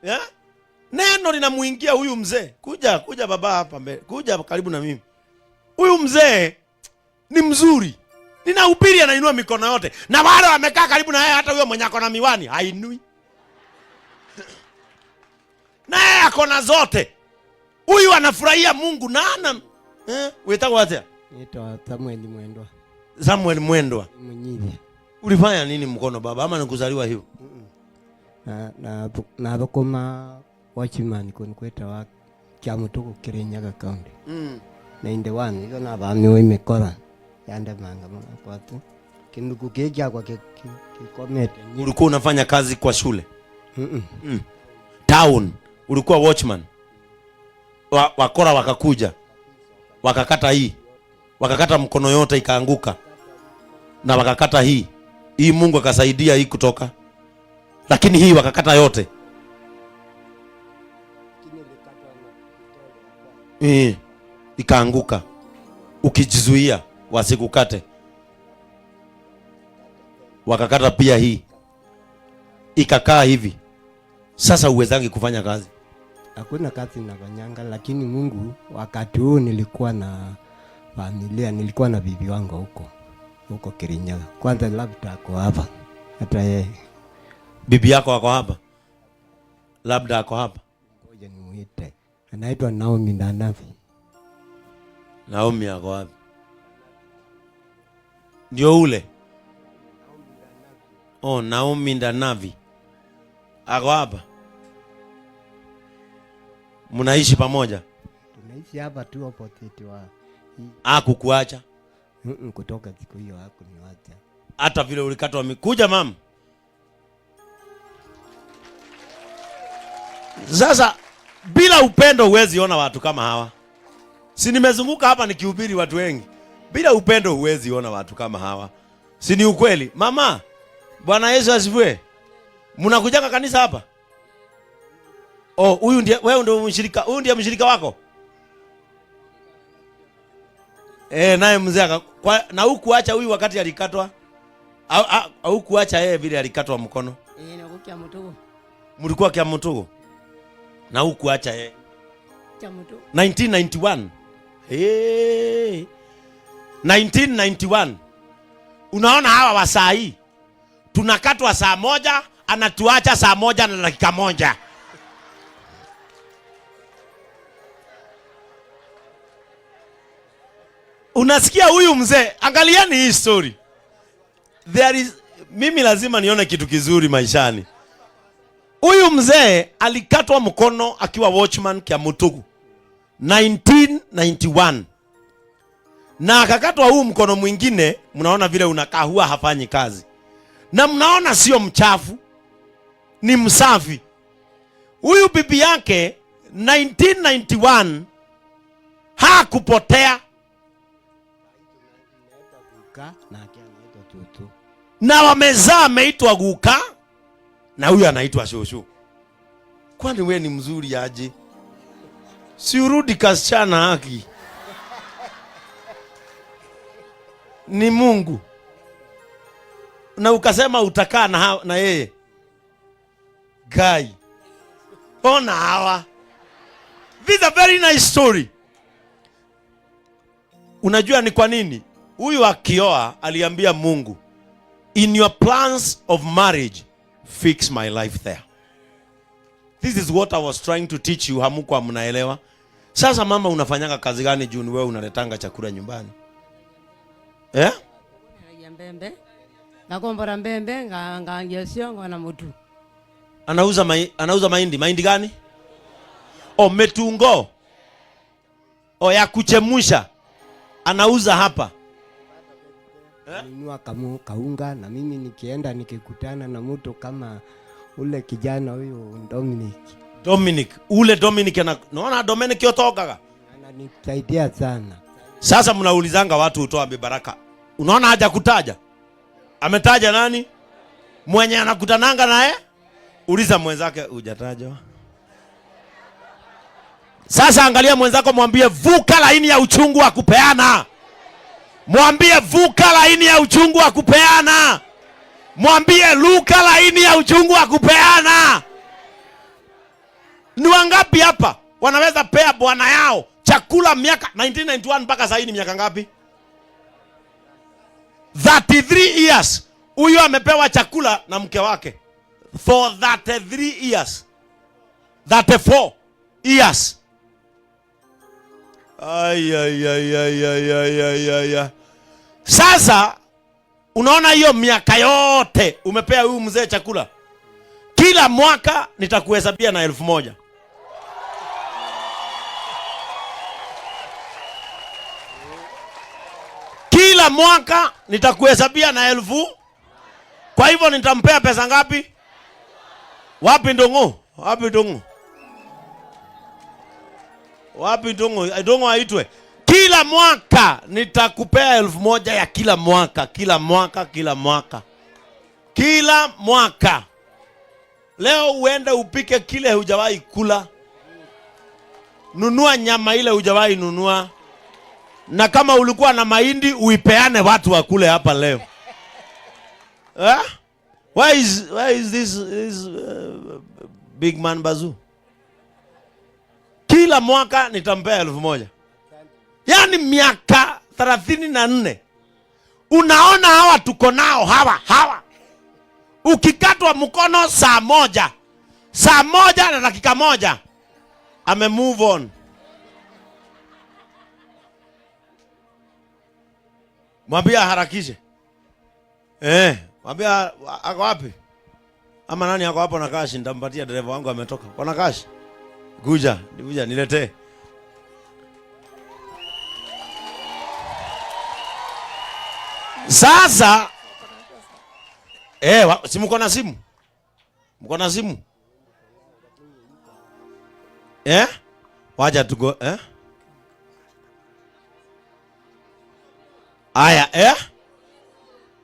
Yeah? Neno linamuingia huyu mzee. Kuja baba hapa mbele. Kuja karibu na mimi. Huyu mzee ni mzuri. Ninahubiri anainua mikono yote. Na wale wamekaa karibu na yeye, hata huyo mwenye ako na miwani hainui. Na yeye ako na zote. Huyu anafurahia Mungu na ana weta wacha. Naitwa Samuel Mwendwa. Samuel Mwendwa. Mwenyewe. Ulifanya nini mkono baba ama nikuzaliwa hivyo? Na bakoma watchman kweta wa Kyamutugu Kirinyaga County. 91 hizo na bamiwe imekora. Yande manga kwa tu. Kindugu keja kwa kikomete. Ulikuwa unafanya kazi kwa shule? Town. Ulikuwa watchman. Wakora wakakuja. Wakakata hii. Wakakata mkono yote ikaanguka. Na wakakata hii. Hii Mungu akasaidia hii kutoka. Lakini hii wakakata yote. Ikaanguka. Ukijizuia wasikukate. Wakakata pia hii. Ikakaa hivi. Sasa uwezangi kufanya kazi? Hakuna kazi nafanyanga, lakini Mungu wakati huu nilikuwa na familia, nilikuwa na bibi wangu huko Kirinyaga. Kwanza labda ako hapa. Hata yeye. Bibi yako ako hapa? Labda ako hapa. Ngoja nimuite. Anaitwa Naomi Ndanavi. Naomi ako hapa. Ndio ule. Oh, Naomi Ndanavi. Ako hapa. Mnaishi pamoja? Tunaishi hapa tu opposite wa. Hakukuacha? Kutoka siku hiyo hakuniacha. Hata vile ulikatwa mikuja mama. Sasa bila upendo huwezi ona watu kama hawa. Si nimezunguka hapa nikihubiri watu wengi. Bila upendo huwezi ona watu kama hawa. Si ni ukweli? Mama, Bwana Yesu asifiwe. Mnakujaga kanisa hapa? Oh, huyu ndiye wewe ndio mshirika. Huyu ndiye mshirika wako? Naye mzee na hukuacha huyu wakati alikatwa? Au kuacha yeye vile alikatwa mkono? Nako Kyamutugu. Mlikuwa Kyamutugu? Na hukuacha yeye? Kyamutugu. 1991. 1991. Unaona hawa wa saa hii. Tunakatwa saa moja, anatuacha saa moja na dakika moja. Unasikia huyu mzee? Angalieni hii story. Mimi lazima nione kitu kizuri maishani. Huyu mzee alikatwa mkono akiwa watchman Kyamutugu 1991. Na akakatwa huu mkono mwingine, mnaona vile unakaa, huwa hafanyi kazi. Na mnaona sio mchafu, ni msafi. Huyu bibi yake 1991 hakupotea. Na wamezaa ameitwa Guka na huyu anaitwa Shosho. Kwani wewe ni mzuri aje? Si urudi kasichana haki. Ni Mungu. Na ukasema utakaa na yeye. Guy. Ona hawa. This is a very nice story. Unajua ni kwa nini? Huyu akioa aliambia Mungu, in your plans of marriage, fix my life there. This is what I was trying to teach you. Hamuko mnaelewa. Sasa mama, unafanyanga kazi gani juu wewe unaletanga chakula nyumbani? Mbembe. Nakombora mbembe ngangesio ngona mutu. Anauza mahindi. Mahindi gani? Oh, metungo. Oh, ya kuchemusha. Anauza hapa. Ninua kaunga na mimi nikienda nikikutana na mtu kama ule kijana huyo Dominic. Ule Dominic naona Dominic yotokaga. Ananisaidia sana. Sasa mnaulizanga watu utoa baraka. Unaona haja kutaja? Ametaja nani? Mwenye anakutananga naye? Uliza mwenzake hujatajwa. Sasa angalia mwenzako, mwambie vuka laini ya uchungu wa kupeana. Mwambie vuka laini ya uchungu wa kupeana. Mwambie luka laini ya uchungu wa kupeana. Ni wangapi hapa wanaweza pea bwana yao chakula miaka 1991 mpaka sasa ni miaka ngapi? 33 years. Huyo amepewa chakula na mke wake for 33 years. 34 years. Ay. Sasa unaona hiyo miaka yote umepea huyu mzee chakula. Kila mwaka nitakuhesabia na 1,000. Kila mwaka nitakuhesabia na 1,000. Kwa hivyo nitampea pesa ngapi? Wapi Ndongo? Wapi Ndongo? Wapi Ndongo? Ndongo aitwe. Kila mwaka nitakupea 1,000 ya kila mwaka, kila mwaka, kila mwaka. Kila mwaka. Leo uende upike kile hujawahi kula. Nunua nyama ile hujawahi nunua. Na kama ulikuwa na mahindi uipeane watu wakule hapa leo. Why is this big man Bazoo? Kila mwaka nitampea 1,000. Yaani miaka 34. Unaona hawa tuko nao hawa. Ukikatwa mkono saa moja na dakika moja ame move on. Mwambie harakishe. Mwambie ako wapi? Ama nani ako hapo na kashi? Nitampatia dereva wangu ametoka. Kuna kashi? Kuja niletee. Sasa si mko na simu? Mko na simu? Wacha tugo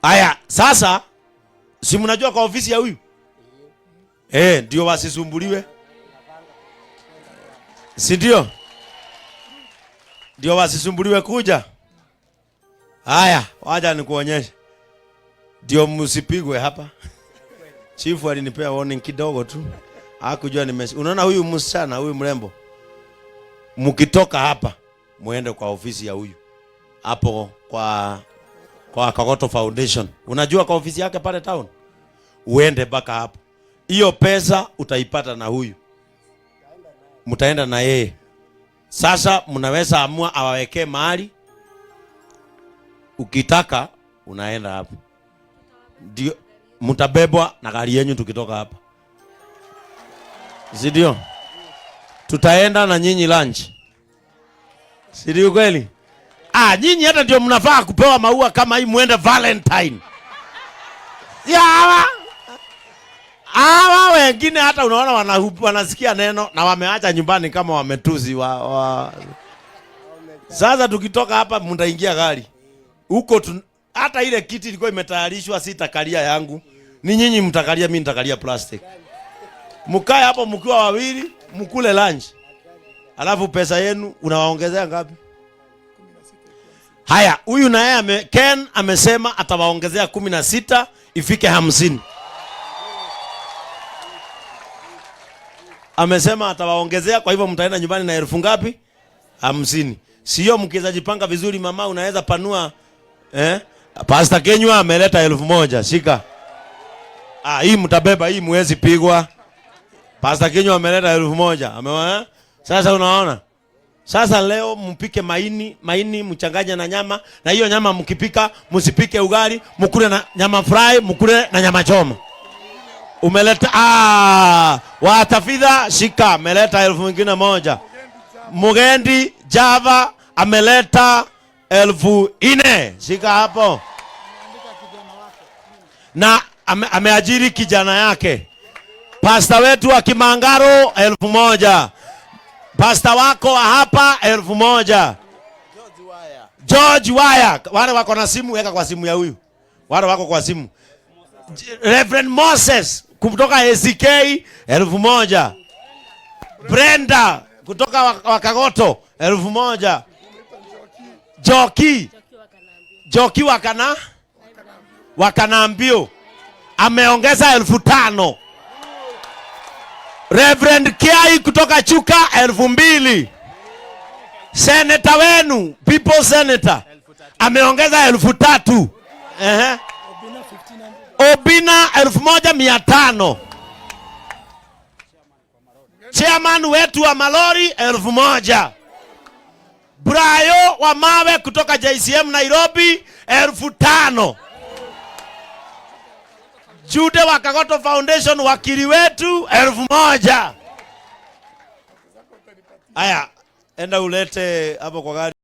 Aya, sasa si mnajua kwa ofisi ya huyu? Ndio wasisumbuliwe. Si ndio? Ndio wasisumbuliwe kuja. Aya, wacha nikuonyeshe. Ndio msipigwe hapa. Chifu alinipea warning kidogo tu. Hakujua unaona huyu msichana, huyu mrembo. Mkitoka hapa, muende kwa ofisi ya huyu. Hapo kwa Kagoto Foundation. Unajua kwa ofisi yake pale town? Uende baka hapo. Hiyo pesa utaipata na huyu. Mtaenda na yeye. Sasa mnaweza amua awawekee mahali. Ukitaka unaenda hapo. Ndio mtabebwa na gari yenu tukitoka hapa. Ndio. Tutaenda na nyinyi lunch. Ndio kweli? Nyinyi hata ndio mnafaa kupewa maua kama hii muende Valentine. Hawa wengine hata unaona wanasikia neno na wameacha nyumbani kama wametuzi Sasa tukitoka hapa mtaingia gari. Huko hata ile kiti ilikuwa imetayarishwa sitakalia yangu. Ni nyinyi mtakalia, mimi nitakalia plastic. Mkae hapo mkiwa wawili, mkule lunch. Alafu pesa yenu unawaongezea ngapi? Haya, huyu na yeye Ken amesema atawaongezea 16 ifike 50. Amesema atawaongezea, kwa hivyo mtaenda nyumbani na 1,000 ngapi? 50. Sio mkizajipanga vizuri mama unaweza panua Pastor Kenywa ameleta 1,000, shika. Hii mtabeba, hii muwezi pigwa. Pastor Kenywa ameleta 1,000. Ameona? Sasa unaona? Sasa leo mpike maini mchanganya na nyama, na hiyo nyama mkipika msipike ugali, mkule na nyama fry, mkule na nyama choma. Umeleta watafidha shika ameleta 1,000. Mugendi Java ameleta 4,000. Shika hapo. Na ameajiri kijana yake. Pastor wetu wa Kimangaro 1,000. Pastor wako wa hapa 1,000. George Waya. Wale wako na simu weka kwa simu ya huyu. Wale wako kwa simu. Reverend Moses kutoka ACK 1,000. Brenda kutoka Wakagoto 1,000. Joki Wakanambio ameongeza 5,000. Reverend Kiai kutoka Chuka 2,000. Senator wenu, people senator, ameongeza 3,000. Obina 1,500. Chairman wetu wa malori 1,000. Brayo wa mawe kutoka JCM Nairobi 5,000. Jude wa Kagoto Foundation wakili wetu 1,000. Aya, enda ulete hapo kwa gari.